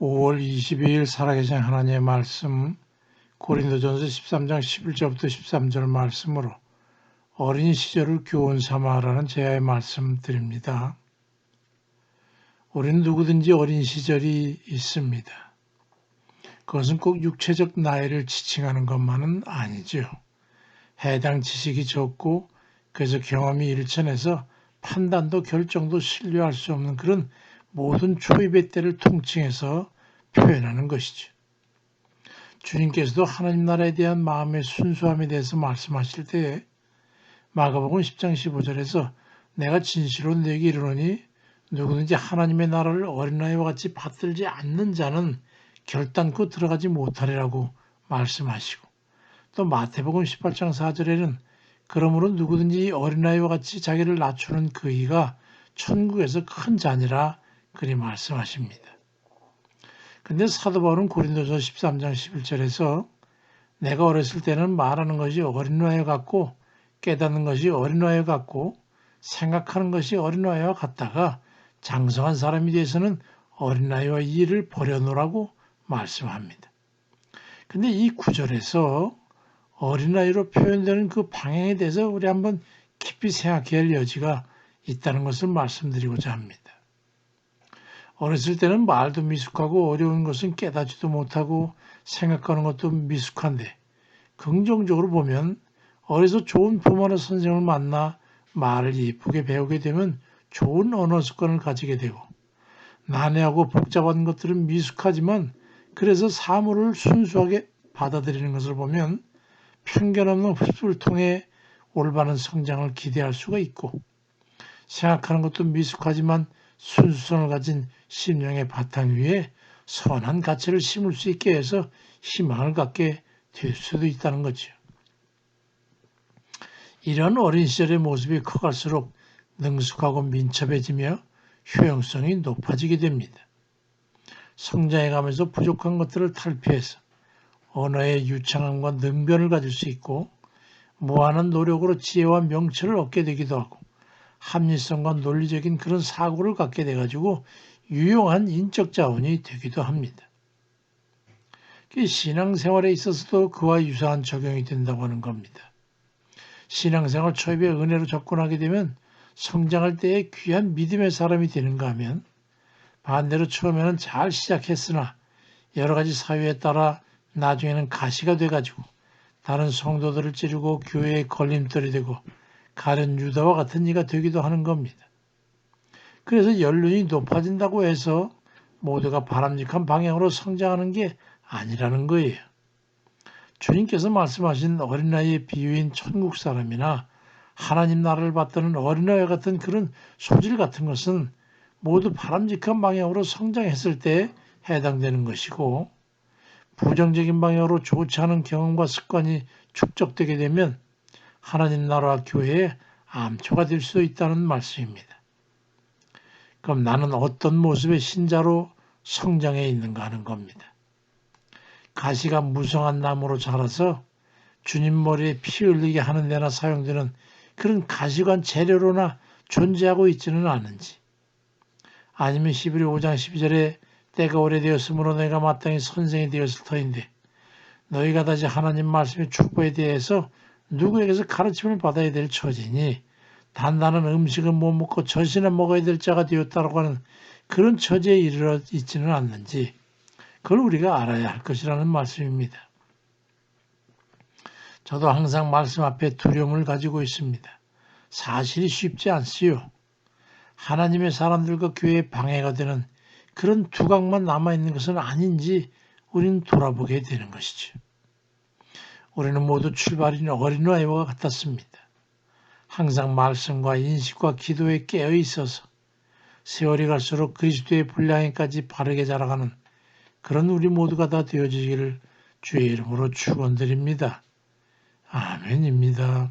5월 22일 살아계신 하나님의 말씀 고린도전서 13장 11절부터 13절 말씀으로 어린 시절을 교훈 삼아라는 제야의 말씀 드립니다. 우리는 누구든지 어린 시절이 있습니다. 그것은 꼭 육체적 나이를 지칭하는 것만은 아니죠. 해당 지식이 적고 그래서 경험이 일천해서 판단도 결정도 신뢰할 수 없는 그런 모든 초입의 때를 통칭해서 표현하는 것이죠. 주님께서도 하나님 나라에 대한 마음의 순수함에 대해서 말씀하실 때에 마가복음 10장 15절에서 내가 진실로 너에게 이르노니 누구든지 하나님의 나라를 어린아이와 같이 받들지 않는 자는 결단코 들어가지 못하리라고 말씀하시고, 또 마태복음 18장 4절에는 그러므로 누구든지 어린아이와 같이 자기를 낮추는 그이가 천국에서 큰 자니라 그리 말씀하십니다. 근데 사도 바울은 고린도서 13장 11절에서 내가 어렸을 때는 말하는 것이 어린아이와 같고 깨닫는 것이 어린아이와 같고 생각하는 것이 어린아이와 같다가 장성한 사람이 돼서는 어린아이와 일을 버려놓으라고 말씀합니다. 근데 이 구절에서 어린아이로 표현되는 그 방향에 대해서 우리 한번 깊이 생각해야 할 여지가 있다는 것을 말씀드리고자 합니다. 어렸을 때는 말도 미숙하고 어려운 것은 깨닫지도 못하고 생각하는 것도 미숙한데 긍정적으로 보면 어려서 좋은 부모나 선생을 만나 말을 예쁘게 배우게 되면 좋은 언어 습관을 가지게 되고 난해하고 복잡한 것들은 미숙하지만 그래서 사물을 순수하게 받아들이는 것을 보면 편견 없는 흡수를 통해 올바른 성장을 기대할 수가 있고 생각하는 것도 미숙하지만 순수성을 가진 심령의 바탕 위에 선한 가치를 심을 수 있게 해서 희망을 갖게 될 수도 있다는 거죠. 이런 어린 시절의 모습이 커갈수록 능숙하고 민첩해지며 효용성이 높아지게 됩니다. 성장해가면서 부족한 것들을 탈피해서 언어의 유창함과 능변을 가질 수 있고 무한한 노력으로 지혜와 명철을 얻게 되기도 하고 합리성과 논리적인 그런 사고를 갖게 돼가지고 유용한 인적 자원이 되기도 합니다. 신앙생활에 있어서도 그와 유사한 적용이 된다고 하는 겁니다. 신앙생활 초입에 은혜로 접근하게 되면 성장할 때에 귀한 믿음의 사람이 되는가 하면 반대로 처음에는 잘 시작했으나 여러 가지 사유에 따라 나중에는 가시가 돼가지고 다른 성도들을 찌르고 교회의 걸림돌이 되고 가련 유다와 같은 이가 되기도 하는 겁니다. 그래서 연륜이 높아진다고 해서 모두가 바람직한 방향으로 성장하는 게 아니라는 거예요. 주님께서 말씀하신 어린아이의 비유인 천국 사람이나 하나님 나라를 받드는 어린아이 같은 그런 소질 같은 것은 모두 바람직한 방향으로 성장했을 때 해당되는 것이고 부정적인 방향으로 좋지 않은 경험과 습관이 축적되게 되면 하나님 나라와 교회의 암초가 될 수 있다는 말씀입니다. 그럼 나는 어떤 모습의 신자로 성장해 있는가 하는 겁니다. 가시가 무성한 나무로 자라서 주님 머리에 피 흘리게 하는 데나 사용되는 그런 가시관 재료로나 존재하고 있지는 않은지, 아니면 히브리 5장 12절에 때가 오래되었으므로 내가 마땅히 선생이 되었을 터인데 너희가 다시 하나님 말씀의 축복에 대해서 누구에게서 가르침을 받아야 될 처지니 단단한 음식은 못 먹고 젖이나 먹어야 될 자가 되었다고 하는 그런 처지에 이르러 있지는 않는지 그걸 우리가 알아야 할 것이라는 말씀입니다. 저도 항상 말씀 앞에 두려움을 가지고 있습니다. 사실이 쉽지 않지요. 하나님의 사람들과 교회에 방해가 되는 그런 두각만 남아있는 것은 아닌지 우리는 돌아보게 되는 것이죠. 우리는 모두 출발인 어린아이와 같았습니다. 항상 말씀과 인식과 기도에 깨어 있어서 세월이 갈수록 그리스도의 분량에까지 바르게 자라가는 그런 우리 모두가 다 되어지기를 주의 이름으로 축원드립니다. 아멘입니다.